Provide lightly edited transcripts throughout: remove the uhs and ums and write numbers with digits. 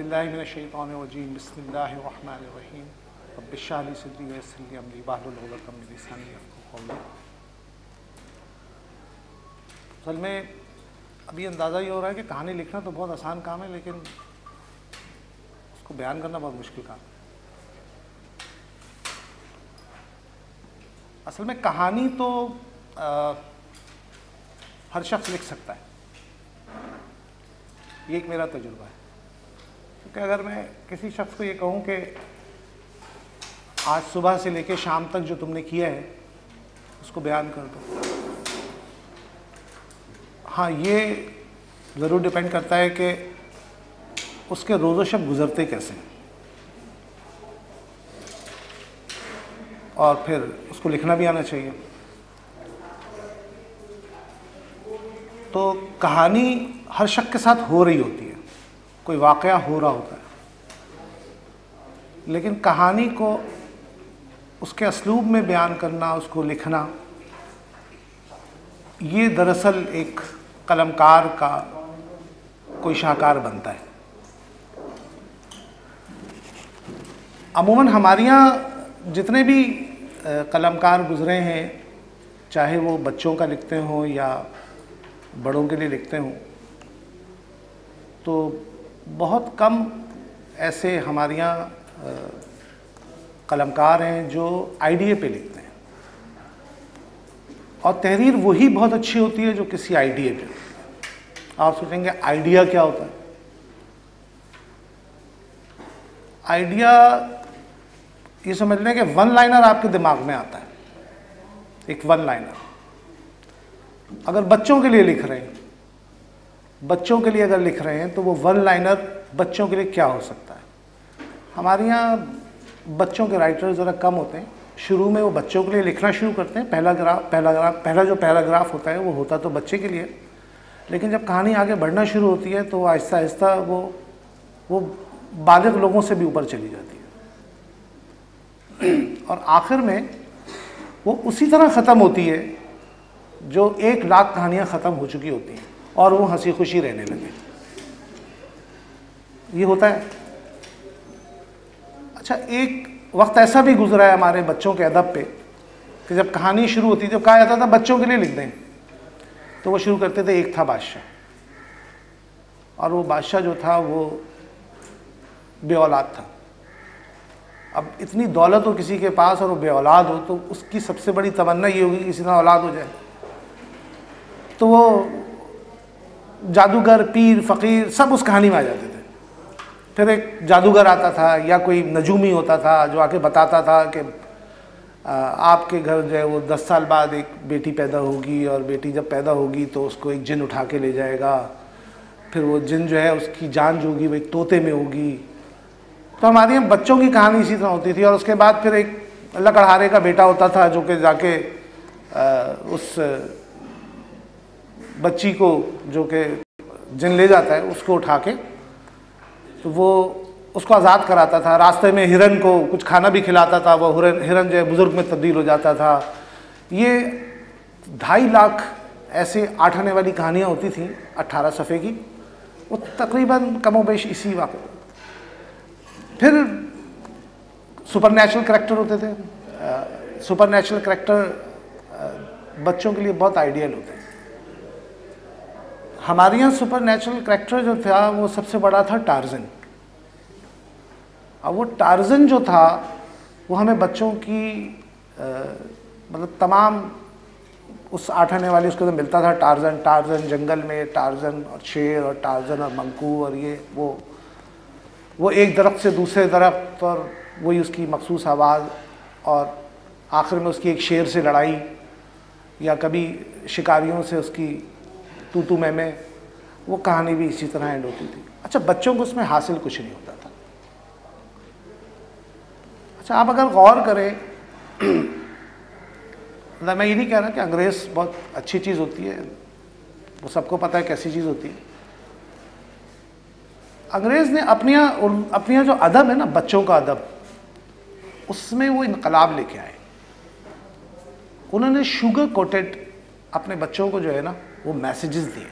बिल्लाहि मिनश्शैतानिर्रजीम बिस्मिल्लाहिर्रहमानिर्रहीम रब्बिश इश्रह ली सदरी वयस्सिर ली अमरी वाहलुल उक़दतम मिन लिसानी यफ़क़हू क़ौली। असल में अभी अंदाज़ा ये हो रहा है कि कहानी लिखना तो बहुत आसान काम है, लेकिन उसको बयान करना बहुत मुश्किल काम है। असल में कहानी तो हर शख्स लिख सकता है, ये एक मेरा तजुर्बा है। क्योंकि अगर मैं किसी शख्स को ये कहूँ कि आज सुबह से लेकर शाम तक जो तुमने किया है उसको बयान कर दो, हाँ ये ज़रूर डिपेंड करता है कि उसके रोज़ो शब गुज़रते कैसे हैं और फिर उसको लिखना भी आना चाहिए। तो कहानी हर शख्स के साथ हो रही होती है, कोई वाक़या हो रहा होता है, लेकिन कहानी को उसके असलूब में बयान करना, उसको लिखना, ये दरअसल एक कलमकार का कोई शाहकार बनता है। अमूमन हमारे यहाँ जितने भी कलमकार गुज़रे हैं, चाहे वो बच्चों का लिखते हों या बड़ों के लिए लिखते हों, तो बहुत कम ऐसे हमारे यहाँ कलमकार हैं जो आइडिया पे लिखते हैं, और तहरीर वही बहुत अच्छी होती है जो किसी आइडिया पे। आप सोचेंगे आइडिया क्या होता है? आइडिया ये समझ लें कि वन लाइनर आपके दिमाग में आता है, एक वन लाइनर। अगर बच्चों के लिए लिख रहे हैं, बच्चों के लिए अगर लिख रहे हैं तो वो वन लाइनर बच्चों के लिए क्या हो सकता है? हमारे यहाँ बच्चों के राइटर ज़रा कम होते हैं। शुरू में वो बच्चों के लिए लिखना शुरू करते हैं, पहला जो पैराग्राफ होता है वो होता तो बच्चे के लिए, लेकिन जब कहानी आगे बढ़ना शुरू होती है तो आहिस्ता आहिस्ता वो बालिग लोगों से भी ऊपर चली जाती है और आखिर में वो उसी तरह ख़त्म होती है जो 1 लाख कहानियाँ ख़त्म हो चुकी होती हैं और वो हंसी खुशी रहने लगे। ये होता है। अच्छा, एक वक्त ऐसा भी गुजरा है हमारे बच्चों के अदब पे कि जब कहानी शुरू होती थी तो कहा जाता था बच्चों के लिए लिख दें, तो वो शुरू करते थे एक था बादशाह, और वो बादशाह जो था वो बे औलाद था। अब इतनी दौलत हो किसी के पास और वो बे औलाद हो तो उसकी सबसे बड़ी तमन्ना ये होगी कि किसी ना औलाद हो जाए। तो वो जादूगर, पीर, फ़कीर सब उस कहानी में आ जाते थे। फिर एक जादूगर आता था या कोई नजूमी होता था जो आके बताता था कि आपके घर जो है वो 10 साल बाद एक बेटी पैदा होगी, और बेटी जब पैदा होगी तो उसको एक जिन उठा के ले जाएगा, फिर वो जिन जो है उसकी जान जो होगी वो एक तोते में होगी। तो हमारे यहाँ बच्चों की कहानी इसी तरह होती थी। और उसके बाद फिर एक लकड़हारे का बेटा होता था जो कि जाके उस बच्ची को जो कि जिन ले जाता है उसको उठा के तो वो उसको आज़ाद कराता था। रास्ते में हिरन को कुछ खाना भी खिलाता था, वो हिरन जो है बुज़ुर्ग में तब्दील हो जाता था। ये 2.5 लाख ऐसे 8 आने वाली कहानियाँ होती थी 18 सफ़े की, वो तकरीबन कमोबेश इसी वाक़। फिर सुपर नेचुरल करैक्टर होते थे। सुपर नेचुरल करैक्टर बच्चों के लिए बहुत आइडियल होते हैं। हमारे यहाँ सुपर नेचुरल करैक्टर जो था वो सबसे बड़ा था टार्ज़न। अब वो टार्ज़न जो था वो हमें बच्चों की मतलब तमाम उस 8 आने वाली उसके अंदर मिलता था। टार्ज़न जंगल में, टार्ज़न और शेर, और टार्ज़न और मंकू, और ये वो एक दरख्त से दूसरे दरख्त, और वही उसकी मखसूस आवाज़, और आखिर में उसकी एक शेर से लड़ाई, या कभी शिकारियों से उसकी तू मैं, वो कहानी भी इसी तरह एंड होती थी। अच्छा, बच्चों को उसमें हासिल कुछ नहीं होता था। अच्छा, आप अगर गौर करें, मैं ये नहीं कह रहा कि अंग्रेज़ बहुत अच्छी चीज़ होती है, वो सबको पता है कैसी चीज़ होती है। अंग्रेज़ ने अपने यहाँ जो अदब है ना, बच्चों का अदब, उसमें वो इनकलाब लेके आए। उन्होंने शुगर कोटेड अपने बच्चों को जो है ना वो मैसेजेस दिए।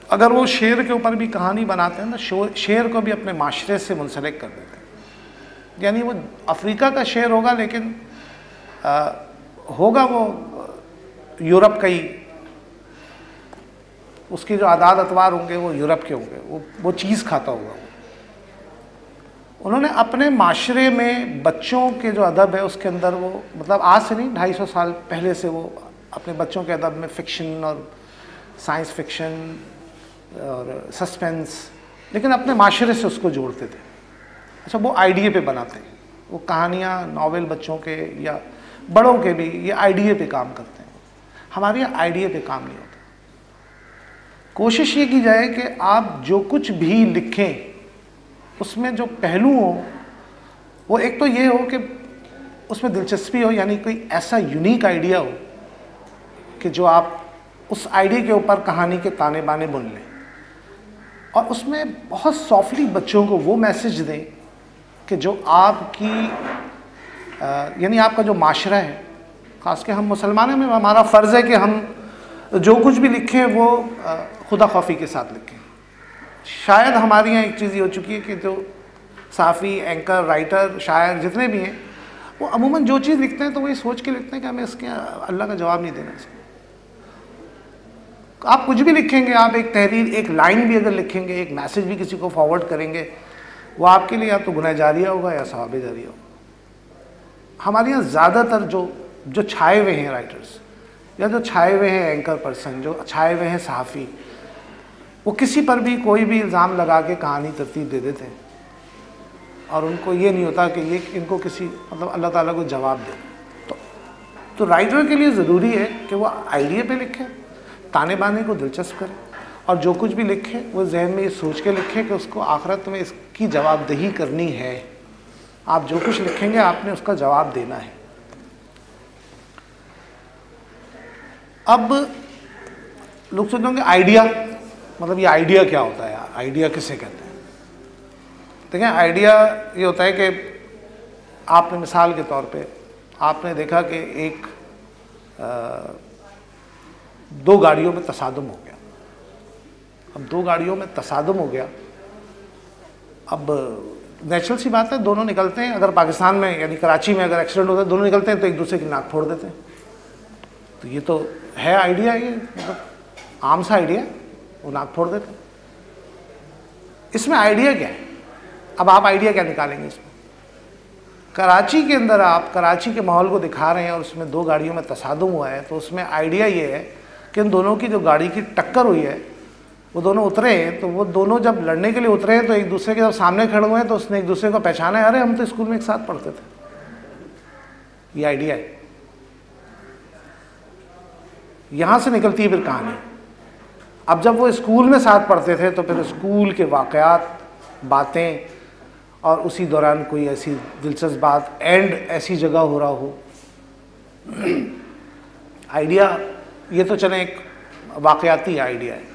अगर वो शेर के ऊपर भी कहानी बनाते हैं ना, शेर को भी अपने माशरे से मुंसलिक कर देते हैं। यानी वो अफ्रीका का शेर होगा, लेकिन होगा वो यूरोप का ही, उसके जो आदात अतवार होंगे वो यूरोप के होंगे, वो चीज़ खाता होगा। उन्होंने अपने माशरे में बच्चों के जो अदब है उसके अंदर वो, मतलब आज से नहीं, 250 साल पहले से वो अपने बच्चों के अदब में फ़िक्शन और साइंस फिक्शन और सस्पेंस, लेकिन अपने माशरे से उसको जोड़ते थे। अच्छा, वो आइडिया पे बनाते हैं, वो कहानियाँ नॉवेल बच्चों के या बड़ों के भी ये आइडिया पे काम करते हैं। हमारे यहाँ आइडिया पे काम नहीं होता। कोशिश ये की जाए कि आप जो कुछ भी लिखें उसमें जो पहलू हो, वो एक तो ये हो कि उसमें दिलचस्पी हो, यानी कोई ऐसा यूनिक आइडिया हो कि जो आप उस आइडिया के ऊपर कहानी के ताने बाने बुन लें, और उसमें बहुत सॉफ्टली बच्चों को वो मैसेज दें कि जो आपकी यानी आपका जो माशरा है, ख़ास के हम मुसलमानों में हमारा फ़र्ज़ है कि हम जो कुछ भी लिखें वो खुदा खौफी के साथ लिखें। शायद हमारे यहाँ एक चीज़ ये हो चुकी है कि जो साफ़ी, एंकर, राइटर, शायर जितने भी हैं, वो अमूमन जो चीज़ लिखते हैं तो वही सोच के लिखते हैं कि हमें इसके अल्लाह का जवाब नहीं देना इसको। आप कुछ भी लिखेंगे, आप एक तहरीर, एक लाइन भी अगर लिखेंगे, एक मैसेज भी किसी को फॉरवर्ड करेंगे, वो आपके लिए या तो गुनाह जारिया होगा या सवाब जारिया होगा। हमारे यहाँ ज़्यादातर जो छाए हुए हैं राइटर्स, या जो छाए हुए हैं एंकर पर्सन, जो छाए हुए हैं सहाफ़ी, वो किसी पर भी कोई भी इल्ज़ाम लगा के कहानी तरतीब दे देते हैं, और उनको ये नहीं होता कि ये इनको किसी मतलब अल्लाह ताला को जवाब दे। तो राइटर के लिए ज़रूरी है कि वो आइडिया पे लिखे, ताने बाने को दिलचस्प करें, और जो कुछ भी लिखे वो जहन में ये सोच के लिखे कि उसको आखिरत में इसकी जवाबदेही करनी है। आप जो कुछ लिखेंगे आपने उसका जवाब देना है। अब लोग सोचते होंगे आइडिया, मतलब ये आइडिया क्या होता है यार, आइडिया किसे कहते हैं? देखें, आइडिया ये होता है कि आपने मिसाल के तौर पे आपने देखा कि एक दो गाड़ियों में तसादुम हो गया। अब दो गाड़ियों में तसादुम हो गया, अब नेचुरल सी बात है, दोनों निकलते हैं, अगर पाकिस्तान में यानी कराची में अगर एक्सीडेंट होता है दोनों निकलते हैं तो एक दूसरे की नाक फोड़ देते हैं। तो ये तो है आइडिया, ये मतलब आम सा आइडिया, वो नाक फोड़ देते हैं। इसमें आइडिया क्या है? अब आप आइडिया क्या निकालेंगे इसमें? कराची के अंदर आप कराची के माहौल को दिखा रहे हैं और उसमें दो गाड़ियों में तसादुम हुआ है, तो उसमें आइडिया ये है कि इन दोनों की जो गाड़ी की टक्कर हुई है, वो दोनों उतरे हैं, तो वो दोनों जब लड़ने के लिए उतरे हैं तो एक दूसरे के जब सामने खड़े हुए हैं तो उसने एक दूसरे को पहचाना है, अरे हम तो स्कूल में एक साथ पढ़ते थे। ये आइडिया है। यहाँ से निकलती है फिर कहानी। अब जब वो स्कूल में साथ पढ़ते थे तो फिर स्कूल के वाक़यात, बातें, और उसी दौरान कोई ऐसी दिलचस्प बात, एंड ऐसी जगह हो रहा हो। आइडिया ये तो चले एक वाक़याती आइडिया है।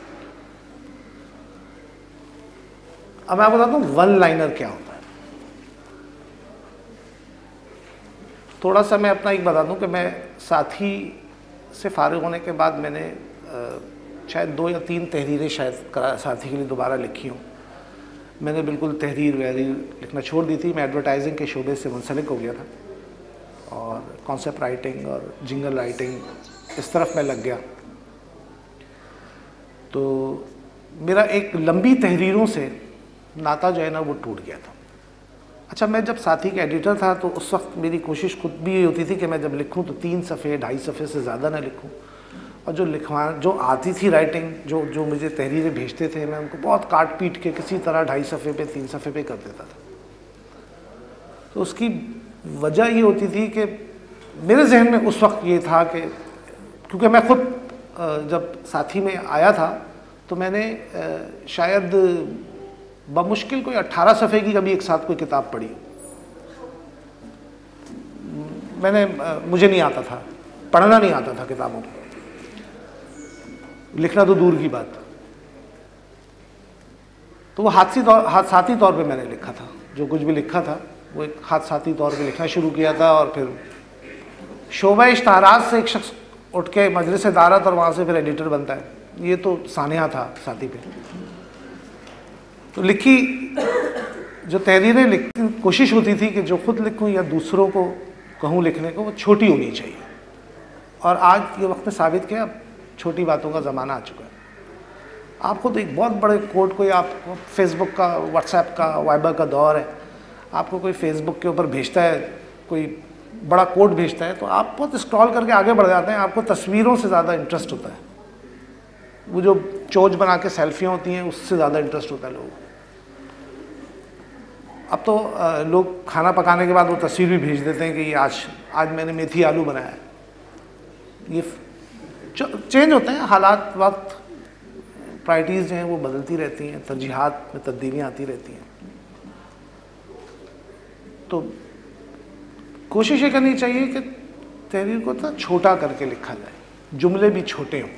अब मैं आपको बताता हूँ वन लाइनर क्या होता है। थोड़ा सा मैं अपना एक बता दूँ कि मैं साथी से फारिग होने के बाद मैंने शायद 2 या 3 तहरीरें शायद साथी के लिए दोबारा लिखी हूँ। मैंने बिल्कुल तहरीर वहरीर लिखना छोड़ दी थी। मैं एडवर्टाइजिंग के शोबे से मुंसलिक हो गया था और कॉन्सेप्ट राइटिंग और जिंगल राइटिंग इस तरफ मैं लग गया। तो मेरा एक लंबी तहरीरों से नाता जो है ना वो टूट गया था। अच्छा, मैं जब साथी का एडिटर था तो उस वक्त मेरी कोशिश खुद भी ये होती थी कि मैं जब लिखूं तो 3 सफ़े 2.5 सफ़े से ज़्यादा ना लिखूं, और जो आती थी राइटिंग, जो मुझे तहरीरें भेजते थे, मैं उनको बहुत काट पीट के किसी तरह 2.5 सफ़े पे 3 सफ़े पे कर देता था। तो उसकी वजह ये होती थी कि मेरे जहन में उस वक्त ये था कि क्योंकि मैं खुद जब साथी में आया था तो मैंने शायद बमुश्किल कोई 18 सफ़े की कभी एक साथ कोई किताब पढ़ी। मुझे नहीं आता था, पढ़ना नहीं आता था किताबों को, लिखना तो दूर की बात। तो वो हादसाती तौर पे मैंने लिखा था। जो कुछ भी लिखा था वो एक हादसाती तौर पे लिखना शुरू किया था, और फिर शोबा इश्तहारात से एक शख्स उठ के मजलिस दारत और वहाँ से फिर एडिटर बनता है। ये तो सानिया था साथी पे। तो लिखी जो तहरीरें लिखने की कोशिश होती थी कि जो खुद लिखूं या दूसरों को कहूं लिखने को, वो छोटी होनी चाहिए। और आज ये वक्त में साबित किया, अब छोटी बातों का ज़माना आ चुका है। आप खुद एक बहुत बड़े कोड, कोई आप फेसबुक का, व्हाट्सएप का, वाइबर का दौर है, आपको कोई फेसबुक के ऊपर भेजता है, कोई बड़ा कोड भेजता है, तो आप बहुत स्क्रॉल करके आगे बढ़ जाते हैं। आपको तस्वीरों से ज़्यादा इंटरेस्ट होता है, वो जो चोच बना के सेल्फियाँ होती हैं उससे ज़्यादा इंटरेस्ट होता है लोगों को। अब तो लोग खाना पकाने के बाद वो तस्वीर भी भेज देते हैं कि ये आज मैंने मेथी आलू बनाया है। ये चेंज होते हैं हालात, वक्त, प्रायोरिटीज़ जो हैं वो बदलती रहती हैं, तरजीहात में तब्दीलियाँ आती रहती हैं। तो कोशिश ये करनी चाहिए कि तहरीर को तो छोटा करके लिखा जाए, जुमले भी छोटे हों।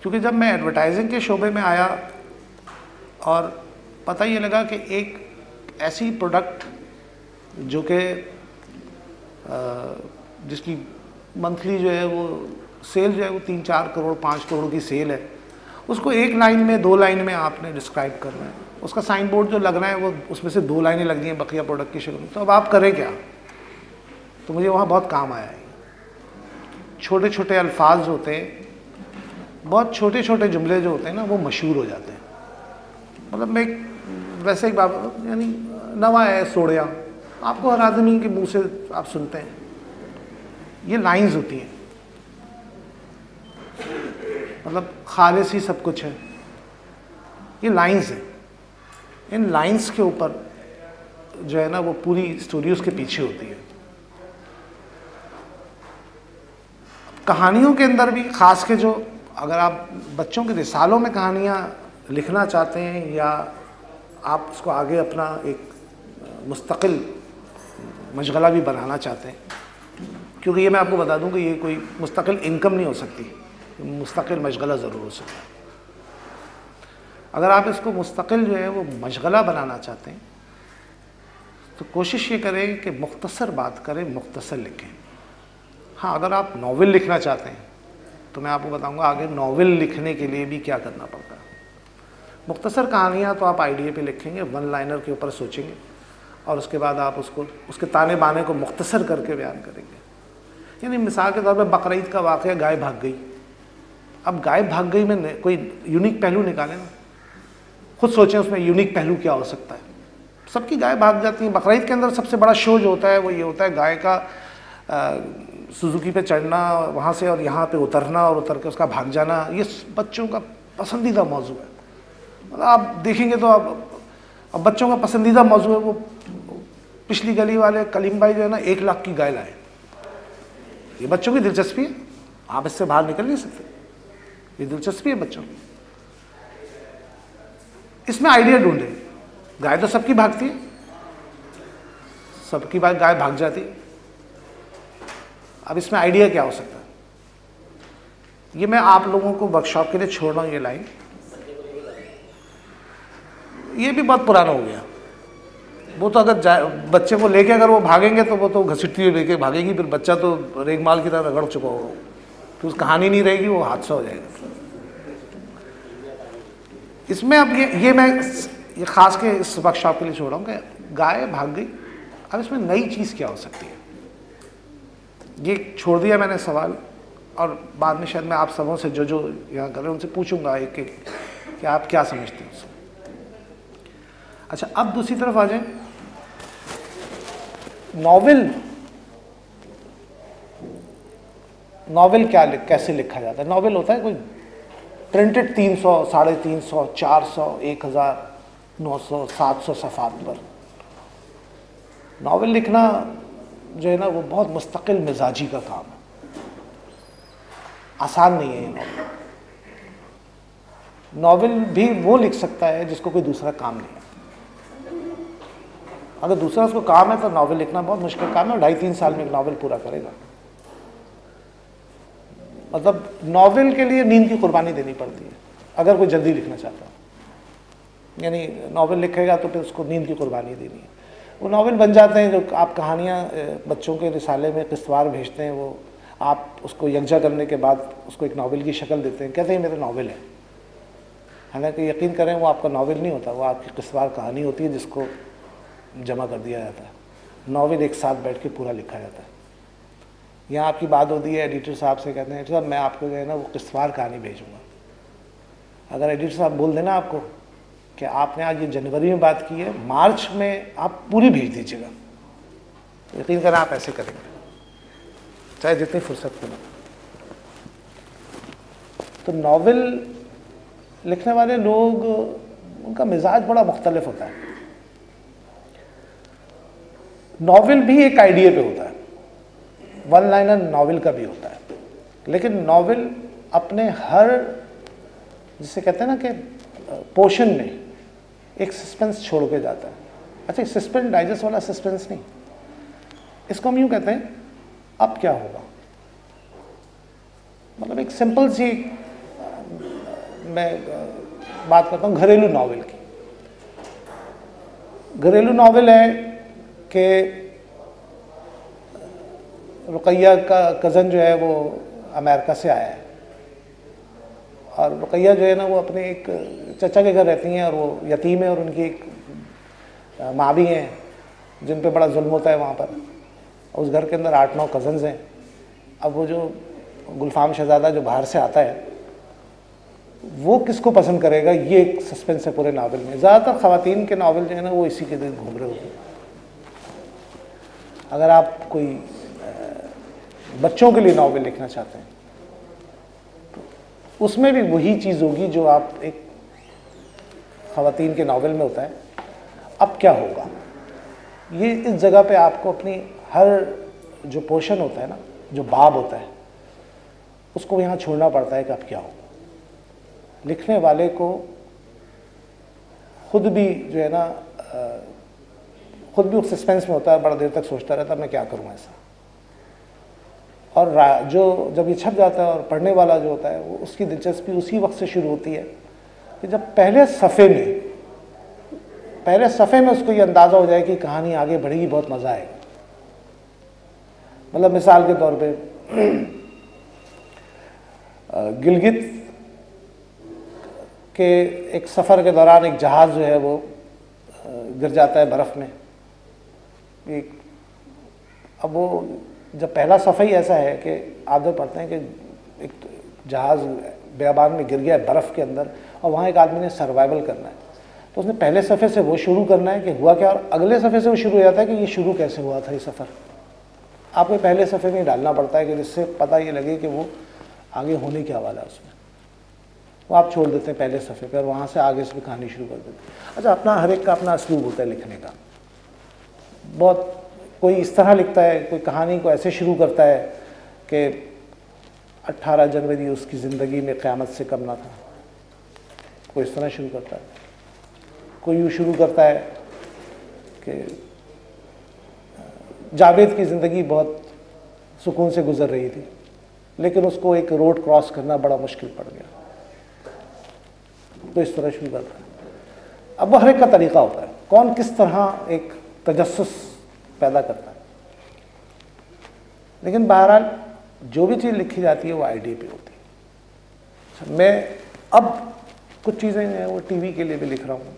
क्योंकि जब मैं एडवर्टाइजिंग के शोबे में आया और पता ये लगा कि एक ऐसी प्रोडक्ट जो कि जिसकी मंथली जो है वो सेल जो है वो 3-4 करोड़ 5 करोड़ की सेल है, उसको एक लाइन में 2 लाइन में आपने डिस्क्राइब करना है। उसका साइन बोर्ड जो लगना है वो उसमें से 2 लाइनें लगनी हैं बकिया प्रोडक्ट की शक्ल में। तो अब आप करें क्या? तो मुझे वहाँ बहुत काम आया है। छोटे छोटे अल्फाज होते हैं, बहुत छोटे छोटे जुमले जो होते हैं ना, वो मशहूर हो जाते हैं। मतलब मैं वैसे एक बात, यानी नवा है सोड़िया, आपको हर आदमी के मुंह से आप सुनते हैं, ये लाइंस होती हैं। मतलब खालिस ही सब कुछ है, ये लाइंस हैं। इन लाइंस के ऊपर जो है ना वो पूरी स्टोरी उसके पीछे होती है। कहानियों के अंदर भी ख़ास के जो, अगर आप बच्चों के रिसालों में कहानियाँ लिखना चाहते हैं या आप उसको आगे अपना एक मुस्तकिल मशगला भी बनाना चाहते हैं, क्योंकि ये मैं आपको बता दूं कि ये कोई मुस्तकिल इनकम नहीं हो सकती, मुस्तकिल मशगला ज़रूर हो सकता है। अगर आप इसको मुस्तकिल जो है वो मशगला बनाना चाहते हैं तो कोशिश ये करें कि मुख्तसर बात करें, मुख्तसर लिखें। हाँ, अगर आप नावल लिखना चाहते हैं तो मैं आपको बताऊंगा आगे नावल लिखने के लिए भी क्या करना पड़ता है। मुख्तसर कहानियाँ तो आप आइडिया पे लिखेंगे, 1 लाइनर के ऊपर सोचेंगे और उसके बाद आप उसको उसके ताने बाने को मुख्तसर करके बयान करेंगे। यानी मिसाल के तौर पर बकरीद का वाक़या, गाय भाग गई। अब गाय भाग गई में कोई यूनिक पहलू निकालें ना, खुद सोचें उसमें यूनिक पहलू क्या हो सकता है। सबकी गाय भाग जाती है। बकरीद के अंदर सबसे बड़ा शो जो होता है वो ये होता है, गाय का सुजुकी पे चढ़ना वहाँ से और यहाँ पे उतरना और उतर के उसका भाग जाना। ये बच्चों का पसंदीदा मौजू है। मतलब आप देखेंगे तो अब बच्चों का पसंदीदा मौजू है। वो पिछली गली वाले कलीम भाई जो है ना 1 लाख की गाय लाए। ये बच्चों की दिलचस्पी है, आप इससे बाहर निकल नहीं सकते। ये दिलचस्पी है बच्चों की, इसमें आइडिया ढूंढे। गाय तो सबकी भागती है, सबकी बात गाय भाग जाती है। अब इसमें आइडिया क्या हो सकता है, ये मैं आप लोगों को वर्कशॉप के लिए छोड़ रहा हूँ। ये लाइन ये भी बहुत पुराना हो गया। वो तो अगर बच्चे को लेके अगर वो भागेंगे तो वो तो घसीटती हुई लेके भागेगी, फिर बच्चा तो रेगमाल की तरह रगड़ चुका होगा, तो उस कहानी नहीं रहेगी, वो हादसा हो जाएगा। इसमें अब ये मैं ये ख़ास के इस वर्कशॉप के लिए छोड़ रहा हूँ कि गाय भाग गई। अब इसमें नई चीज़ क्या हो सकती है, ये छोड़ दिया मैंने सवाल। और बाद में शायद मैं आप सबों से जो यहाँ कर रहे हैं उनसे पूछूंगा एक एक कि आप क्या समझते हैं उससे। अच्छा, अब दूसरी तरफ आ जाए। नॉवेल कैसे लिखा जाता है। नॉवेल होता है कोई प्रिंटेड 300, 350, 400, 1000, 900, 700 सफ़ात पर। नॉवेल लिखना जो है ना वो बहुत मुस्तकिल मिजाजी का काम है, आसान नहीं है ये। नॉवेल भी वो लिख सकता है जिसको कोई दूसरा काम नहीं है। अगर दूसरा उसको काम है तो नॉवेल लिखना बहुत मुश्किल काम है। 2.5-3 साल में एक नॉवेल पूरा करेगा। मतलब नॉवेल के लिए नींद की कुर्बानी देनी पड़ती है अगर कोई जल्दी लिखना चाहता है। यानी नॉवेल लिखेगा तो फिर उसको नींद की कुर्बानी देनी है। वो नॉवेल बन जाते हैं जो आप कहानियाँ बच्चों के रिसाले में किस्तवार भेजते हैं, वो आप उसको यकजा करने के बाद उसको एक नावल की शक्ल देते हैं, कहते हैं मेरा नावल है। हालांकि यकीन करें वो आपका नावल नहीं होता, वो आपकी किस्सावार कहानी होती है जिसको जमा कर दिया जाता है। नावल एक साथ बैठ के पूरा लिखा जाता है। यहाँ आपकी बात होती है एडिटर साहब से, कहते हैं साहब मैं आपको जो है ना वो किस्सावार कहानी भेजूँगा। अगर एडिटर साहब बोल देना आपको कि आपने आज ये जनवरी में बात की है, मार्च में आप पूरी भेज दीजिएगा, तो यकीन करें आप ऐसे करेंगे चाहे जितनी फुर्सत हो। तो नावल लिखने वाले लोग, उनका मिजाज बड़ा मुख्तलिफ होता है। नावल भी एक आइडिया पे होता है, वन लाइनर नावल का भी होता है, लेकिन नावल अपने हर, जिसे कहते हैं ना कि पोर्शन में एक सस्पेंस छोड़ के जाता है। अच्छा, सस्पेंस डाइजेस्ट वाला सस्पेंस नहीं, इसको हम यूँ कहते हैं अब क्या होगा। मतलब एक सिंपल सी मैं बात करता हूँ घरेलू नावल की। घरेलू नावल है कि रुकैया का कज़न जो है वो अमेरिका से आया है, और रुकैया जो है ना वो अपने एक चचा के घर रहती हैं, और वो यतीम है, और उनकी एक माँ भी हैं जिन पे बड़ा जुल्म होता है वहाँ पर। उस घर के अंदर 8-9 कज़न्स हैं। अब वो जो गुलफाम शहजादा जो बाहर से आता है वो किसको पसंद करेगा, ये एक सस्पेंस है पूरे नावल में। ज़्यादातर ख़वातीन के नावल जो है ना वो इसी के दिन घूम रहे होते हैं। अगर आप कोई बच्चों के लिए नावल लिखना चाहते हैं तो उसमें भी वही चीज़ होगी जो आप एक ख़वातीन के नावल में होता है, अब क्या होगा। ये इस जगह पे आपको अपनी हर जो पोर्शन होता है ना, जो बाब होता है, उसको यहाँ छोड़ना पड़ता है कि अब क्या होगा। लिखने वाले को खुद भी जो है ना खुद भी उस सस्पेंस में होता है, बड़ा देर तक सोचता रहता है मैं क्या करूँ ऐसा। और जो जब ये छप जाता है और पढ़ने वाला जो होता है वो, उसकी दिलचस्पी उसी वक्त से शुरू होती है कि जब पहले सफ़े में उसको ये अंदाज़ा हो जाए कि कहानी आगे बढ़ेगी, बहुत मज़ा आएगा। मतलब मिसाल के तौर पे गिलगित के एक सफ़र के दौरान एक जहाज़ जो है वो गिर जाता है बर्फ़ में। अब वो जब पहला सफ़ा ही ऐसा है कि आप जब पढ़ते हैं कि एक जहाज़ बेआबान में गिर गया है बर्फ़ के अंदर, और वहाँ एक आदमी ने सर्वाइवल करना है, तो उसने पहले सफ़े से वो शुरू करना है कि हुआ क्या, और अगले सफ़े से वो शुरू हो जाता है कि ये शुरू कैसे हुआ था ये सफ़र। आपको पहले सफ़े में डालना पड़ता है कि जिससे पता ये लगे कि वो आगे होने क्या वाला है उसमें। वो आप छोड़ देते हैं पहले सफ़े पर, और वहाँ से आगे से भी कहानी शुरू कर देते हैं। अच्छा, अपना हर एक का अपना असलूब होता है लिखने का। बहुत कोई इस तरह लिखता है, कोई कहानी को ऐसे शुरू करता है कि 18 जनवरी उसकी ज़िंदगी में क़यामत से कम ना था, कोई इस तरह शुरू करता है। कोई यूँ शुरू करता है कि जावेद की ज़िंदगी बहुत सुकून से गुज़र रही थी, लेकिन उसको एक रोड क्रॉस करना बड़ा मुश्किल पड़ गया, तो इस तरह शुरू करता है। अब वो हर एक का तरीक़ा होता है, कौन किस तरह एक तजस्सुस पैदा करता है। लेकिन बहरहाल जो भी चीज़ लिखी जाती है वो आइडिया पे होती है। अच्छा, मैं अब कुछ चीज़ें हैं वो टीवी के लिए भी लिख रहा हूँ।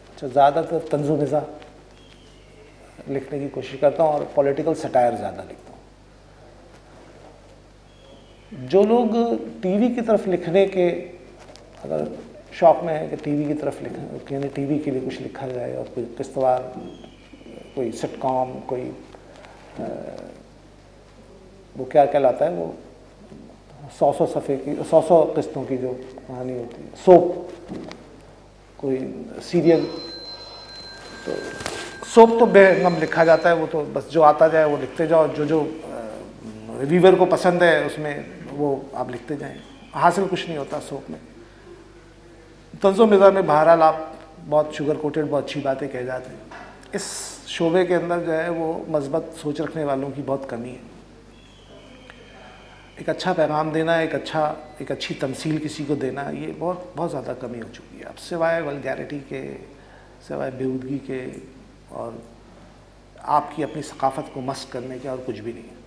अच्छा, ज़्यादातर तंज़ो मिज़ाह लिखने की कोशिश करता हूँ और पॉलिटिकल सटायर ज़्यादा लिखता हूँ। जो लोग टीवी की तरफ लिखने के अगर शौक़ में है कि टीवी की तरफ लिखें, यानी टीवी के लिए कुछ लिखा जाए, और कोई किस्तवार, कोई सिटकॉम, कोई वो क्या कहलाता है, वो 100 सफ़े की 100 किस्तों की जो कहानी होती है, सोप, कोई सीरियल, तो सोप तो बेगम लिखा जाता है, वो तो बस जो आता जाए वो लिखते जाओ, जो रिव्यूअर को पसंद है उसमें वो आप लिखते जाएं, हासिल कुछ नहीं होता सोप में। तंज़ो मिज़ाह में बहरहाल आप बहुत शुगर कोटेड बहुत अच्छी बातें कह जाते हैं। इस शोबे के अंदर जो है वो मज़बूत सोच रखने वालों की बहुत कमी है। एक अच्छा पैगाम देना, एक अच्छी तमसील किसी को देना, ये बहुत ज़्यादा कमी हो चुकी है। अब सिवाय वल्गैरिटी के, सिवाय बेहूदगी के और आपकी अपनी सकाफ़त को मस्क करने के और कुछ भी नहीं है।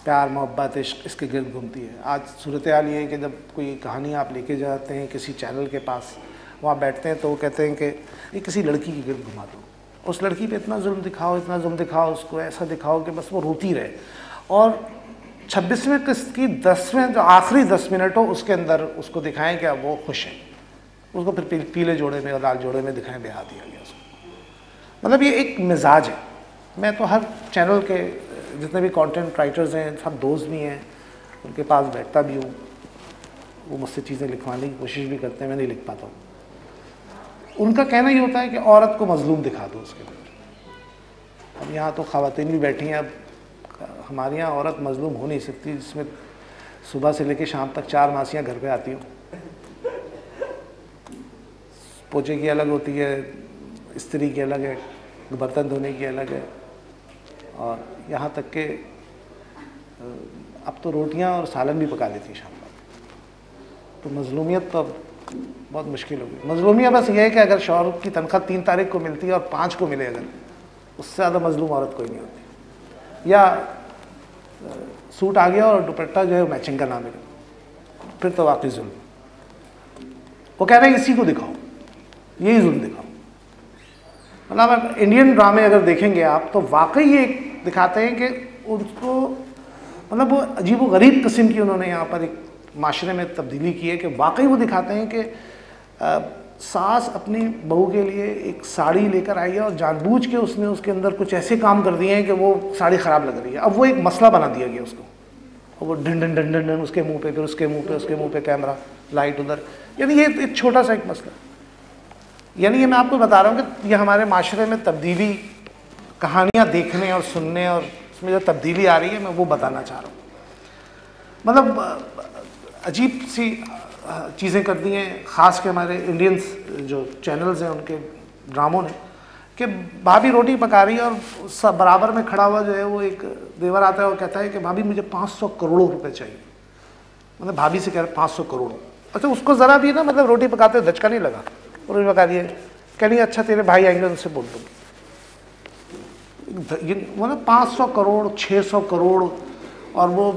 प्यार मोहब्बत इश्क इसके गिर्द घूमती है। आज सूरत हाल ये है कि जब कोई कहानी आप लेके जाते हैं किसी चैनल के पास, वहाँ बैठते हैं तो वो कहते हैं कि ये किसी लड़की की गिर्द घुमा दो, उस लड़की पे इतना जुल्म दिखाओ, इतना जुल्म दिखाओ, उसको ऐसा दिखाओ कि बस वो रोती रहे, और 26वें किस्त की 10वें जो आखिरी 10 मिनट हो उसके अंदर उसको दिखाएं कि अब वो खुश है, उसको फिर पीले जोड़े में और लाल जोड़े में दिखाएं, ब्याह दिया गया उसको। मतलब ये एक मिजाज है। मैं तो हर चैनल के जितने भी कंटेंट राइटर्स हैं सब दोस्त भी हैं, उनके पास बैठता भी हूँ, वो मुझसे चीज़ें लिखवाने की कोशिश भी करते हैं, मैं नहीं लिख पाता हूँ। उनका कहना ये होता है कि औरत को मजलूम दिखा दो उसके अंदर। अब यहाँ तो ख़वातीन भी बैठी हैं, अब हमारे यहाँ औरत मजलूम हो नहीं सकती, जिसमें सुबह से लेकर शाम तक 4 मासियाँ घर पे आती हूँ, पोछे की अलग होती है, इस्त्री की अलग है, बर्तन धोने की अलग है, और यहाँ तक कि अब तो रोटियाँ और सालन भी पका लेती है शाम को। तो मजलूमियत तो अब बहुत मुश्किल हो गई। मजलूमियत बस ये है कि अगर शौहर की तनख्वाह 3 तारीख को मिलती है और 5 को मिले, अगर उससे ज़्यादा मजलूम औरत कोई नहीं होती। या सूट आ गया और दुपट्टा जो है मैचिंग का ना मिले, फिर तो वाकई जुल्म। वो कह रहे हैं इसी को दिखाओ, यही जुल्म दिखाओ। मतलब इंडियन ड्रामे अगर देखेंगे आप तो वाकई ये दिखाते हैं कि उनको मतलब वो अजीब व गरीब किस्म की उन्होंने यहाँ पर एक माशरे में तब्दीली की है कि वाकई वो दिखाते हैं कि सास अपनी बहू के लिए एक साड़ी लेकर आई है और जानबूझ के उसने उसके अंदर कुछ ऐसे काम कर दिए हैं कि वो साड़ी ख़राब लग रही है। अब वो एक मसला बना दिया गया उसको, और वो ढन ढन ढन ढन ढन उसके मुँह पे, फिर उसके मुँह पे कैमरा, लाइट उधर। यानी ये एक छोटा सा एक मसला, यानी ये मैं आपको बता रहा हूँ कि ये हमारे माशरे में तब्दीली, कहानियाँ देखने और सुनने और उसमें जो तब्दीली आ रही है, मैं वो बताना चाह रहा हूँ। मतलब अजीब सी चीज़ें कर दी हैं, ख़ास के हमारे इंडियंस जो चैनल्स हैं उनके ड्रामों ने, कि भाभी रोटी पका रही है और सब बराबर में खड़ा हुआ जो है वो एक देवर आता है और कहता है कि भाभी मुझे 500 करोड़ रुपए चाहिए। मतलब भाभी से कह रहे 500 करोड़। अच्छा, उसको ज़रा भी ना मतलब रोटी पकाते हुए धचका नहीं लगा, रोटी पका दिए, कह नहीं अच्छा तेरे भाई आएंगे उनसे बोल दूँगी। मतलब 500 करोड़ 600 करोड़, और वो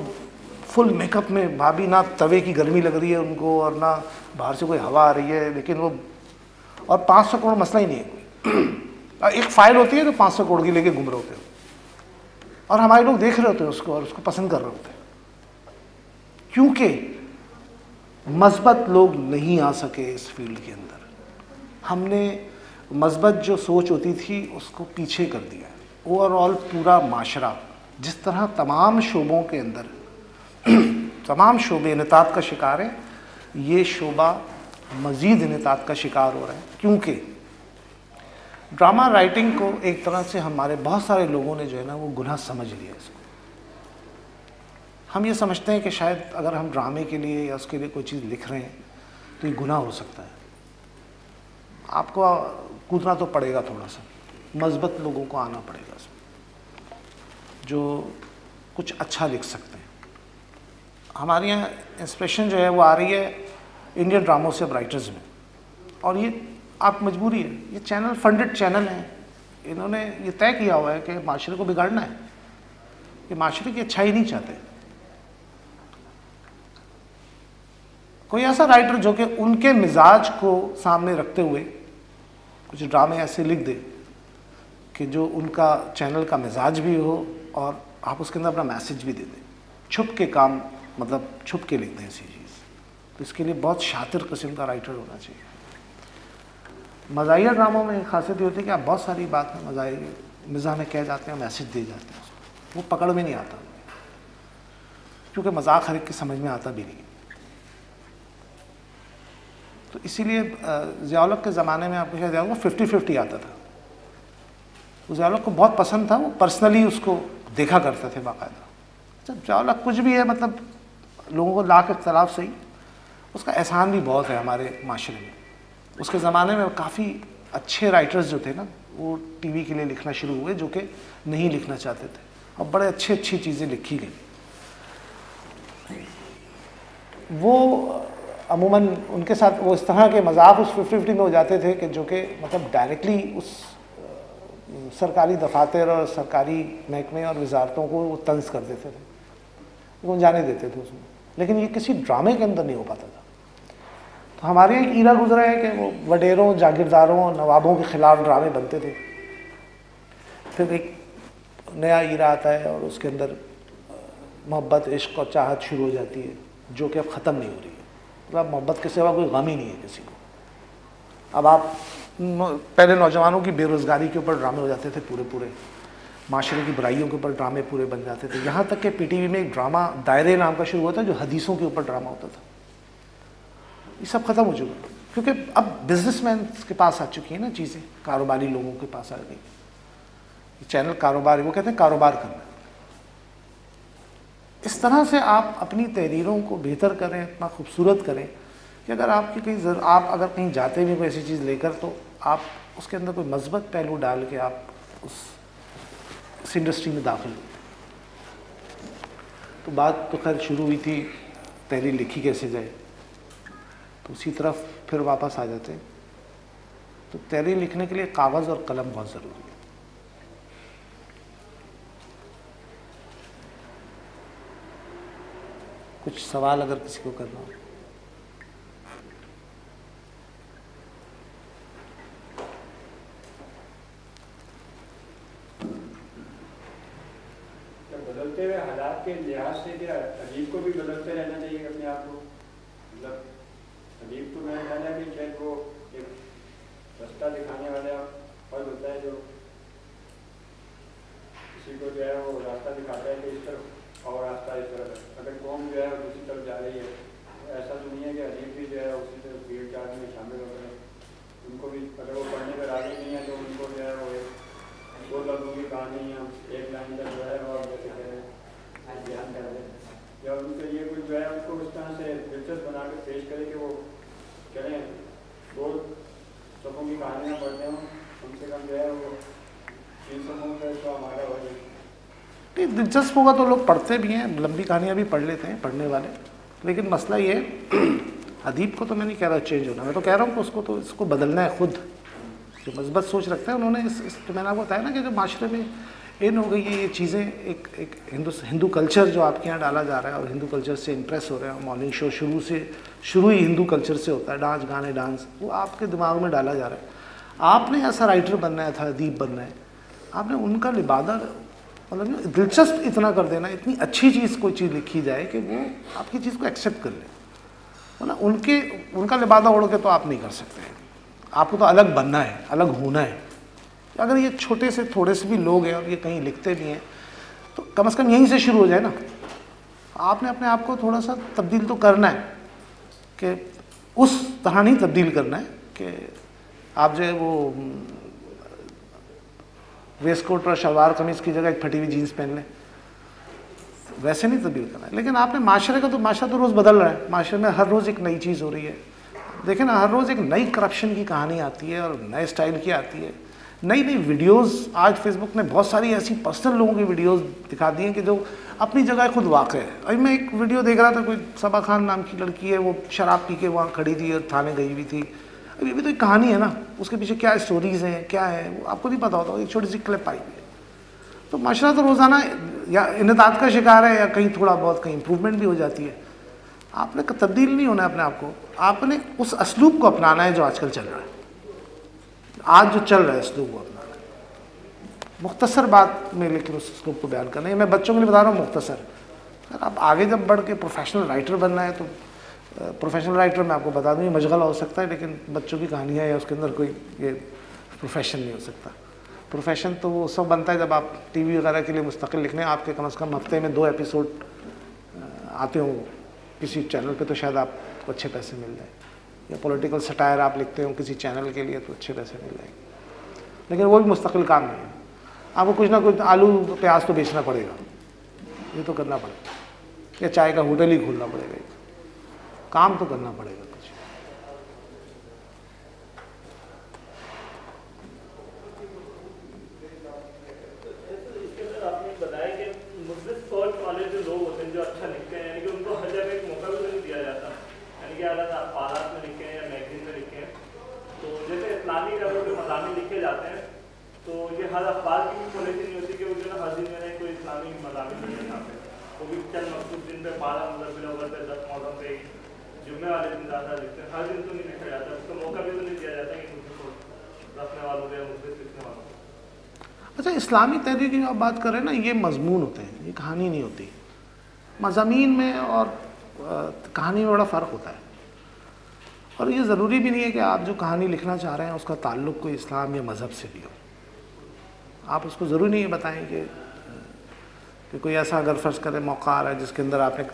फुल मेकअप में, भाभी ना तवे की गर्मी लग रही है उनको और ना बाहर से कोई हवा आ रही है, लेकिन वो, और 500 करोड़ मसला ही नहीं है। एक फाइल होती है जो 500 करोड़ की लेके घूम रहे होते हैं, और हमारे लोग देख रहे होते हैं उसको और उसको पसंद कर रहे होते हैं, क्योंकि मस्बत लोग नहीं आ सके इस फील्ड के अंदर। हमने मस्बत जो सोच होती थी उसको पीछे कर दिया। ओवरऑल पूरा माशरा जिस तरह तमाम शोबों के अंदर तमाम शोबे इनताद का शिकार है, ये शोबा मज़ीद इनताद का शिकार हो रहा है, क्योंकि ड्रामा राइटिंग को एक तरह से हमारे बहुत सारे लोगों ने जो है ना वो गुनाह समझ लिया इसको। हम ये समझते हैं कि शायद अगर हम ड्रामे के लिए या उसके लिए कोई चीज़ लिख रहे हैं तो ये गुनाह हो सकता है, आपको कूदना तो पड़ेगा, थोड़ा सा मज़बत लोगों को आना पड़ेगा इसमें जो कुछ अच्छा लिख सकते हैं। हमारे यहाँ इंस्पिरेशन जो है वो आ रही है इंडियन ड्रामों से, अब राइटर्स में, और ये आप मजबूरी है, ये चैनल फंडेड चैनल हैं, इन्होंने ये तय किया हुआ है कि माशरे को बिगाड़ना है, ये माशरे की अच्छाई नहीं चाहते। कोई ऐसा राइटर जो कि उनके मिजाज को सामने रखते हुए कुछ ड्रामे ऐसे लिख दे कि जो उनका चैनल का मिजाज भी हो और आप उसके अंदर अपना मैसेज भी दे दें, छुप के काम, मतलब छुप के लिख दें ऐसी चीज़, तो इसके लिए बहुत शातिर किस्म का राइटर होना चाहिए। मज़ाहिया ड्रामों में खासियत ये होती है कि आप बहुत सारी बातें मज़ाहिया मिज़ाह में कह जाते हैं, मैसेज दे जाते हैं, वो पकड़ में नहीं आता, क्योंकि मजाक हर एक के समझ में आता भी नहीं। तो इसीलिए ज़िया-उल-हक़ के ज़माने में आपको शायद वो 50-50 आता था, ज़िया-उल-हक़ को बहुत पसंद था, वो पर्सनली उसको देखा करते थे बाकायदा। जब ज़िया-उल-हक़ कुछ भी है मतलब लोगों को लाख इख्तलाफ सही, उसका एहसान भी बहुत है हमारे माशरे में। उसके ज़माने में काफ़ी अच्छे राइटर्स जो थे ना वो टीवी के लिए लिखना शुरू हुए, जो कि नहीं लिखना चाहते थे, और बड़े अच्छी चीज़ें लिखी गई। वो अमूमन उनके साथ वो इस तरह के मजाक उस 50-50 में हो जाते थे कि जो कि मतलब डायरेक्टली उस सरकारी दफातर और सरकारी महकमे और वजारतों को वो तंज कर देते थे। वो जाने देते थे उसमें, लेकिन ये किसी ड्रामे के अंदर नहीं हो पाता था। तो हमारे यहाँ एक ईरा गुजरा है कि वो वडेरों, जागीरदारों, नवाबों के खिलाफ ड्रामे बनते थे। फिर एक नया ईरा आता है और उसके अंदर मोहब्बत, इश्क और चाहत शुरू हो जाती है, जो कि अब ख़त्म नहीं हो रही है। मतलब मोहब्बत के सिवा कोई गम ही नहीं है किसी को। अब आप पहले नौजवानों की बेरोज़गारी के ऊपर ड्रामे हो जाते थे पूरे, माशरे की बुराइयों के ऊपर ड्रामे पूरे बन जाते थे। यहाँ तक कि पीटीवी में एक ड्रामा दायरे नाम का शुरू हुआ था, जो हदीसों के ऊपर ड्रामा होता था। ये सब ख़त्म हो चुका है, क्योंकि अब बिजनेसमैन के पास आ चुकी हैं ना चीज़ें, कारोबारी लोगों के पास आ गई। चैनल कारोबार, वो कहते हैं कारोबार करना। इस तरह से आप अपनी तहरीरों को बेहतर करें, इतना खूबसूरत करें कि अगर आपकी कहीं आप अगर कहीं जाते भी कोई ऐसी चीज़ लेकर, तो आप उसके अंदर कोई मस्बत पहलू डाल के आप उस इंडस्ट्री में दाखिल हो। तो बात तो खैर शुरू हुई थी तहरीर लिखी कैसे जाए, तो उसी तरफ फिर वापस आ जाते हैं। तो तहरीर लिखने के लिए कागज़ और कलम बहुत ज़रूरी है। कुछ सवाल अगर किसी को करना हो। बदलते हुए हालात के लिहाज से क्या अदीब को भी बदलते रहना चाहिए अपने आप को? मतलब अदीब तो मेरा ख्याल है कि शायद वो एक रास्ता दिखाने वाला पद होता है, जो किसी को जो है वो रास्ता दिखाता है कि इस तरफ और रास्ता इस तरफ। अगर कौम जो है दूसरी तरफ जा रही है, ऐसा तो नहीं है कि अदीब भी जो है उसी तरफ भीड़ चाल में शामिल हो गए। उनको भी अगर वो पढ़ने पर आगे नहीं है तो उनको जो है वो दो लोगों की कहानी या एक लाइन का जो है वो जैसे कह रहे बयान कर दें, या उनको ये कुछ जो है उनको उस तरह से दिलचस्प बना के पेश करे कि वो चलें दो सफ़ों की कहानियाँ पढ़ते हों, कम से कम जो है वो 3 सफ़ों में तो हमारा हो जाए। दिलचस्प होगा तो लोग पढ़ते भी हैं, लंबी कहानियाँ भी पढ़ लेते हैं पढ़ने वाले। लेकिन मसला ये अदीब को तो मैं नहीं कह रहा चेंज होना, मैं तो कह रहा हूँ कि उसको तो इसको बदलना है खुद। जो मस्बत सोच रखता है उन्होंने इस तो मैंने आपको बताया ना कि जो माशरे में इन हो गई ये चीज़ें, एक हिंदू कल्चर जो आपके यहाँ डाला जा रहा है और हिंदू कल्चर से इम्प्रेस हो रहे हैं। मॉर्निंग शो शुरू ही हिंदू कल्चर से होता है, डांस गाने डांस, वो आपके दिमाग में डाला जा रहा है। आपने ऐसा राइटर बनना है, था अदीब बनना है, आपने उनका लिबादा मतलब दिलचस्प इतना कर देना, इतनी अच्छी चीज़ कोई चीज़ लिखी जाए कि वो आपकी चीज़ को एक्सेप्ट कर ले, वरना उनका लिबादा ओढ़ के तो आप नहीं कर सकते हैं। आपको तो अलग बनना है, अलग होना है। अगर ये छोटे से थोड़े से भी लोग हैं और ये कहीं लिखते भी हैं, तो कम से कम यहीं से शुरू हो जाए ना। आपने अपने आप को थोड़ा सा तब्दील तो करना है, कि उस तरह नहीं तब्दील करना है कि आप जो है वो वेस्ट कोट और शलवार कमीज़ की जगह एक फटी हुई जीन्स पहन लें, वैसे नहीं तब्दील करना है। लेकिन आपने माशरे का तो माशरा तो रोज़ बदल रहा है, माशरे में हर रोज़ एक नई चीज़ हो रही है। देखें ना, हर रोज़ एक नई करप्शन की कहानी आती है और नए स्टाइल की आती है, नई नई वीडियोस। आज फेसबुक ने बहुत सारी ऐसी पर्सनल लोगों की वीडियोस दिखा दी हैं कि जो अपनी जगह खुद वाक़ई है। अभी मैं एक वीडियो देख रहा था, कोई सबा खान नाम की लड़की है, वो शराब पी के वहाँ खड़ी थी और थाने गई हुई थी। अभी भी तो एक कहानी है ना, उसके पीछे क्या स्टोरीज़ हैं, क्या है वो आपको नहीं पता होता। एक छोटी सी क्लिप आई हुई है। तो माशरा तो रोज़ाना या इन्हदाद का शिकार है, या कहीं थोड़ा बहुत कहीं इंप्रूवमेंट भी हो जाती है। आपने तब्दील नहीं होना है अपने आप को, आपने उस असलूब को अपनाना है जो आजकल चल रहा है, आज जो चल रहा है असलूब को अपनाना है। मुख्तसर बात में लेकिन उस असलूब को बयान करना है। मैं बच्चों के लिए बता रहा हूँ मुख्तसर। अगर आप आगे जब बढ़ के प्रोफेशनल राइटर बनना है, तो प्रोफेशनल राइटर मैं आपको बता दूँ ये मशगला हो सकता है, लेकिन बच्चों की कहानियाँ या उसके अंदर कोई ये प्रोफेशन नहीं हो सकता। प्रोफेशन तो वो सब बनता है जब आप टीवी वगैरह के लिए मुस्तकिल लिखने आपके कम से कम हफ्ते में 2 एपिसोड आते हो किसी चैनल पे, तो शायद आपको अच्छे पैसे मिल जाए। या पॉलिटिकल सटायर आप लिखते हो किसी चैनल के लिए, तो अच्छे पैसे मिल जाएंगे। लेकिन वो भी मुस्तकिल काम नहीं है, आपको कुछ ना कुछ आलू प्याज तो बेचना पड़ेगा, ये तो करना पड़ेगा, या चाय का होटल ही खोलना पड़ेगा, काम तो करना पड़ेगा कुछ। इसके अंदर आपने बताया कि मुस्लिम सोच वाले जो लोग होते हैं, जो अच्छा लिखते हैं, यानी कि उनको हर जगह एक मौका भी नहीं दिया जाता। यानी कि अगर आप पालात में लिखे हैं या मैगजीन में लिखे हैं, तो जैसे इस्लामी का जो मज़ामी लिखे जाते हैं, तो ये हर अखबार की भी पॉलिसी नहीं होती कि वो जो है हर दिन मैंने कोई इस्लामी मज़ामी लिखे यहाँ पे। वो भी चंद मखसूस दिन पे 12 मतलब बिलोवर पे 10 मौसम पे जुम्मे वाले दिन ज़्यादा लिखते हैं, हर दिन तो नहीं लिखा जाता, उसको मौका भी तो नहीं दिया जाता कि मुझे रखने वालों या मुझे लिखने वालों। अच्छा, इस्लामी तहरीक की आप बात कर रहे हैं ना, ये मजमून होते हैं, ये कहानी नहीं होती। मज़ामीन में और कहानी में बड़ा फ़र्क होता है, और ये ज़रूरी भी नहीं है कि आप जो कहानी लिखना चाह रहे हैं उसका ताल्लुक़ कोई इस्लाम या मज़हब से भी हो। आप उसको ज़रूरी नहीं बताएं कि कोई ऐसा अगर फ़र्ज़ करें मौका आ रहा है जिसके अंदर आपने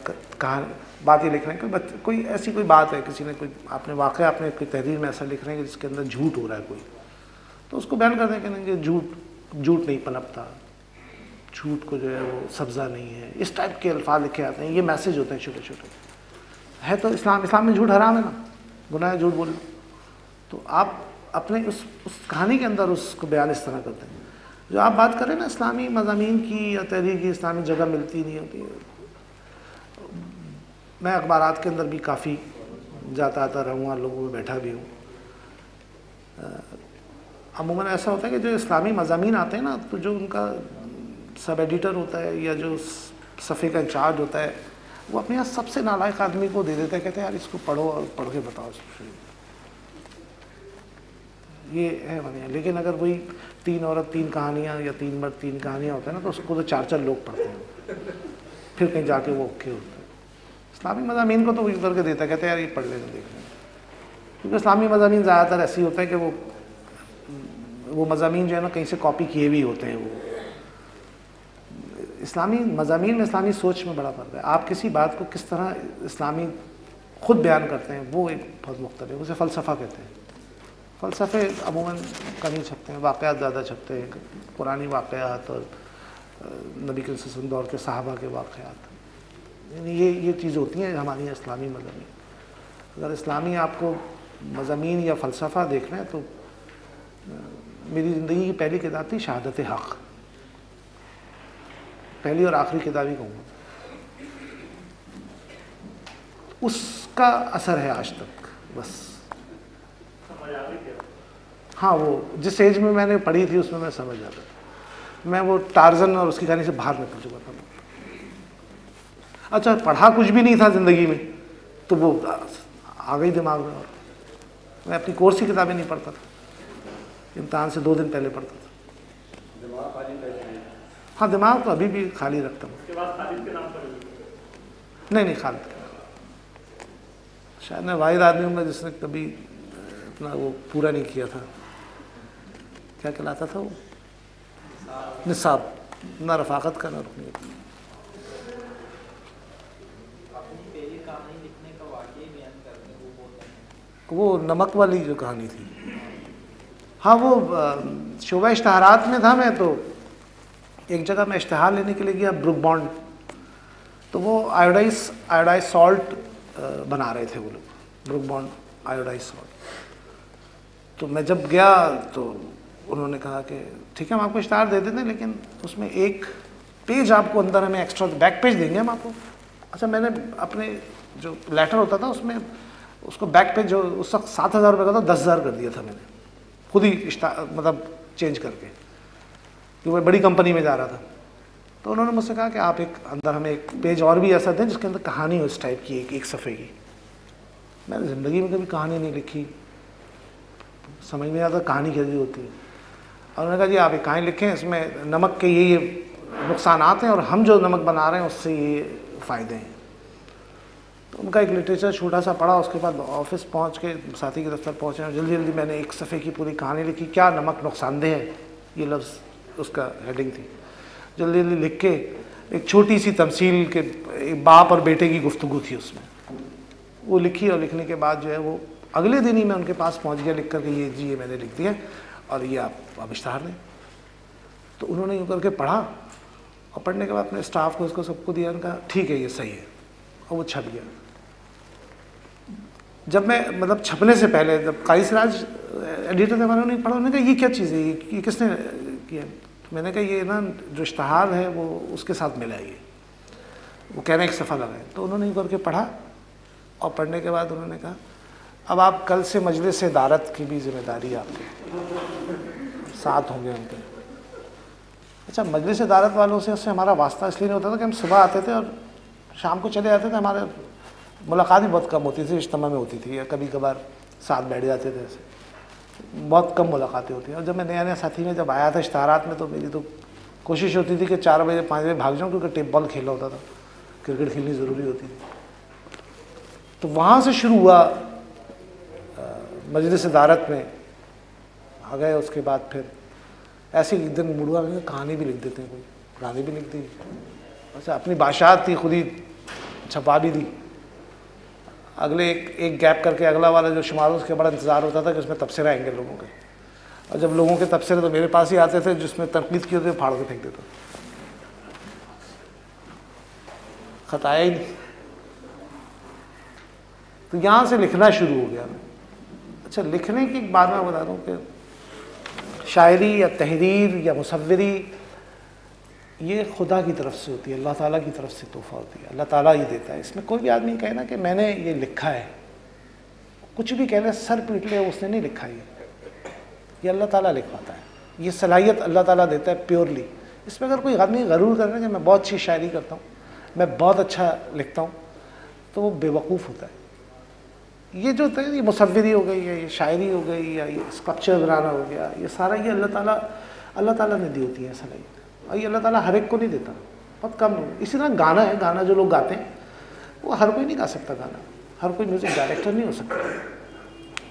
कहा बात ये लिख रहे हैं, कोई ऐसी कोई बात है, किसी ने कोई आपने वाक़या आपने कोई तहरीर में ऐसा लिख रहे हैं कि जिसके अंदर झूठ हो रहा है कोई, तो उसको बयान कर दें कि नहीं, झूठ नहीं पनपता, झूठ को जो है वो सब्ज़ा नहीं है, इस टाइप के अल्फाज लिखे आते हैं। ये मैसेज होते हैं छोटे छोटे। है तो इस्लाम में झूठ हराम है ना, गुनाह है झूठ बोलना, तो आप अपने उस कहानी के अंदर उसको बयान इस तरह करते हैं। जो आप बात करें ना इस्लामी मज़ामीन की या तहरीर की, इस्लामी जगह मिलती नहीं होती। मैं अखबारात के अंदर भी काफ़ी जाता आता रहूँगा, लोगों में बैठा भी हूँ। अमूमन ऐसा होता है कि जो इस्लामी मज़ामीन आते हैं ना, तो जो उनका सब एडिटर होता है या जो सफ़े का इंचार्ज होता है, वो अपने यहाँ सबसे नालायक आदमी को दे देता है, कहते हैं यार इसको पढ़ो और पढ़ के बताओ ये है बने। लेकिन अगर वही 3 औरत 3 कहानियाँ या 3 मर्द 3 कहानियाँ होता है ना, तो उसको तो 4-4 लोग पढ़ते हैं, फिर कहीं जाके वो ओके होता है। इस्लामी मज़ामीन को तो वही करके देता है, कहते हैं यार ये पढ़ लेना देख लेना, क्योंकि इस्लामी मज़ामीन ज़्यादातर ऐसे होता है कि वो मज़ामीन जो है ना कहीं से कॉपी किए भी होते हैं। वो इस्लामी मज़ामीन में इस्लामी सोच में बड़ा फ़र्क है। आप किसी बात को किस तरह इस्लामी ख़ुद बयान करते हैं, वो एक बहुत मुख्तलिफ है, उसे फ़लसफ़ा कहते हैं। फ़लसफ़े अमूमन कम ही छपते हैं, वाक़यात ज़्यादा छपते हैं, पुरानी वाक़यात और नबी के सल्लल्लाहु दौर के सहाबा के वाक़यात, यानी ये चीज़ होती हैं हमारी इस्लामी मज़ामीन। अगर इस्लामी आपको मज़ामीन या फ़लसफ़ा देखना है तो मेरी ज़िंदगी की पहली किताब थी शहादत हक़, पहली और आखिरी किताब ही कहूँगा। उसका असर है आज तक बस। हाँ, वो जिस एज में मैंने पढ़ी थी उसमें मैं समझ जाता था। मैं वो टार्ज़न और उसकी कहानी से बाहर निकल चुका था। अच्छा, पढ़ा कुछ भी नहीं था ज़िंदगी में, तो वो आ गई दिमाग में। और मैं अपनी कोर्स की किताबें नहीं पढ़ता था, इम्तहान से 2 दिन पहले पढ़ता था। दिमाग खाली कैसे? हाँ, दिमाग तो अभी भी खाली रखता हूँ। नहीं खालिद, शायद मैं वाहिद आदमी हूँ जिसने कभी अपना वो पूरा नहीं किया था। क्या कहलाता था वो? निसाब, ना रफ़ाकत का ना रुकनीत। वो नमक वाली जो कहानी थी, हाँ, वो शोबा इश्तहारात में था मैं। तो एक जगह मैं इश्तहार लेने के लिए गया, ब्रुक बॉन्ड, तो वो आयोडाइज सॉल्ट बना रहे थे वो लोग, ब्रुक बॉन्ड आयोडाइज सॉल्ट। तो मैं जब गया तो उन्होंने कहा कि ठीक है हम आपको इश्तहार दे देते हैं, लेकिन उसमें एक पेज आपको अंदर हमें एक्स्ट्रा बैक पेज देंगे हम आपको। अच्छा, मैंने अपने जो लेटर होता था उसमें उसको बैक पेज जो उस वक्त 7,000 रुपये का था, 10,000 कर दिया था मैंने खुद ही, मतलब चेंज करके, क्योंकि मैं बड़ी कंपनी में जा रहा था। तो उन्होंने मुझसे कहा कि आप एक अंदर हमें एक पेज और भी ऐसा दें जिसके अंदर कहानी हो इस टाइप की, एक सफ़े की। मैंने ज़िंदगी में कभी कहानी नहीं लिखी, समझ में आता कहानी कैसी होती है। और उन्होंने कहा जी आप एक कहानी लिखें, इसमें नमक के ये नुकसानात हैं और हम जो नमक बना रहे हैं उससे ये फ़ायदे हैं। तो उनका एक लिटरेचर छोटा सा पढ़ा, उसके बाद ऑफिस पहुंच के साथी के दफ्तर पहुँचे और जल्दी जल्दी मैंने एक सफ़े की पूरी कहानी लिखी, क्या नमक नुकसानदेह है, ये लफ्ज़ उसका हेडिंग थी। जल्दी जल्दी लिख के एक छोटी सी तमसील के एक बाप और बेटे की गुफ्तगू थी उसमें, वो लिखी। और लिखने के बाद जो है वो अगले दिन ही मैं उनके पास पहुंच गया लिख कर के, ये जी ये मैंने लिख दिया और ये आप इश्तहार दें। तो उन्होंने यूँ करके पढ़ा और पढ़ने के बाद अपने स्टाफ को उसको सबको दिया, उनका ठीक है ये सही है, और वो छप गया। जब मैं मतलब छपने से पहले जब कायस राज एडिटर थे हमारे, उन्होंने पढ़ा, उन्होंने कहा ये क्या चीज़ है, ये किसने किया? मैंने कहा ये ना जो इश्तहार है वो उसके साथ मिला है, ये वो कह रहे हैं एक सफ़ा लगा है। तो उन्होंने यूँ करके पढ़ा और पढ़ने के बाद उन्होंने कहा अब आप कल से मजलिस इदारत की भी जिम्मेदारी आपके साथ होंगे उनके। अच्छा, मजलिस इदारत वालों से उससे हमारा वास्ता इसलिए नहीं होता था कि हम सुबह आते थे और शाम को चले जाते थे। हमारे मुलाकात भी बहुत कम होती थी, इज्तिमा में होती थी या कभी कभार साथ बैठ जाते थे, ऐसे बहुत कम मुलाकातें होती हैं। और जब मैं नया नया साथी में जब आया था इश्तारात में, तो मेरी तो कोशिश होती थी कि 4 बजे 5 बजे भाग जाऊँ, क्योंकि टेप बॉल खेलना होता था, क्रिकेट खेलनी ज़रूरी होती थी। तो वहाँ से शुरू हुआ, मजलिस इदारत में आ गए। उसके बाद फिर ऐसे एक दिन मुड़वा में कहानी भी लिख देते हैं, कोई कहानी भी लिख दी। अच्छा, अपनी बादशाहत थी, खुद ही छपा भी दी। अगले एक गैप करके अगला वाला जो शुमार, उसके बड़ा इंतज़ार होता था कि उसमें तबसरे आएंगे लोगों के। और जब लोगों के तबसरे तो मेरे पास ही आते थे, जिसमें तनकीद की होती है, फाड़ के फेंक देता, खत आया ही नहीं। तो यहाँ से लिखना शुरू हो गया। अच्छा, लिखने की एक बात मैं बता दूँ कि शायरी या तहरीर या मुसव्वरी ये खुदा की तरफ से होती है, अल्लाह ताला की तरफ से तोहफ़ा होती है, अल्लाह ताला ही देता है। इसमें कोई भी आदमी कहे ना कि मैंने ये लिखा है, कुछ भी कह ले, सर पीट ले, उसने नहीं लिखा ये अल्लाह ताला लिखवाता है। ये सलाहियत अल्लाह ताला देता है प्योरली। इसमें अगर कोई आदमी गरूर कर रहा है कि मैं बहुत अच्छी शायरी करता हूँ, मैं बहुत अच्छा लिखता हूँ, तो वो बेवकूफ़ होता है। ये जो होता है, ये मुसव्वरी हो गई, या ये शायरी हो गई, या ये स्कल्पचर बनाना हो गया, ये सारा ये अल्लाह ताला ने दी होती है सलाहियत। और ये अल्लाह ताला हर एक को नहीं देता, बहुत कम लोग। इसी तरह गाना है, गाना जो लोग गाते हैं वो हर कोई नहीं गा सकता गाना, हर कोई म्यूज़िक डायरेक्टर नहीं हो सकता।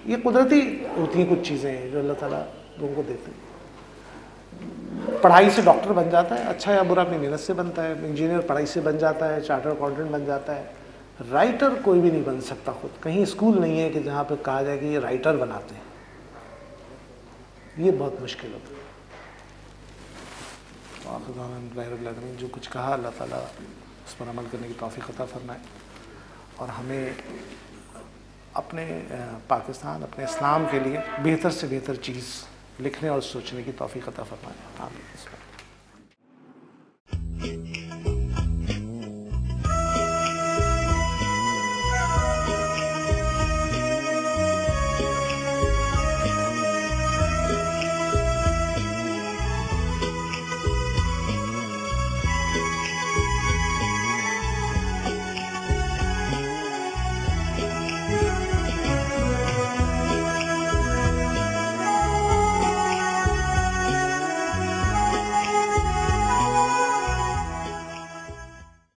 ये कुदरती होती हैं कुछ चीज़ें जो अल्लाह ताला लोगों को देते हैं। पढ़ाई से डॉक्टर बन जाता है, अच्छा या बुरा अपनी मेहनत से बनता है। इंजीनियर पढ़ाई से बन जाता है, चार्टर्ड अकाउंटेंट बन जाता है। राइटर कोई भी नहीं बन सकता खुद। कहीं स्कूल नहीं है कि जहाँ पे कहा जाए कि ये राइटर बनाते हैं, ये बहुत मुश्किल होता है। जो कुछ कहा अल्लाह ताला उस पर अमल करने की तौफीक अता फरमाए, और हमें अपने पाकिस्तान, अपने इस्लाम के लिए बेहतर से बेहतर चीज़ लिखने और सोचने की तौफीक अता फरमाए। आमीन।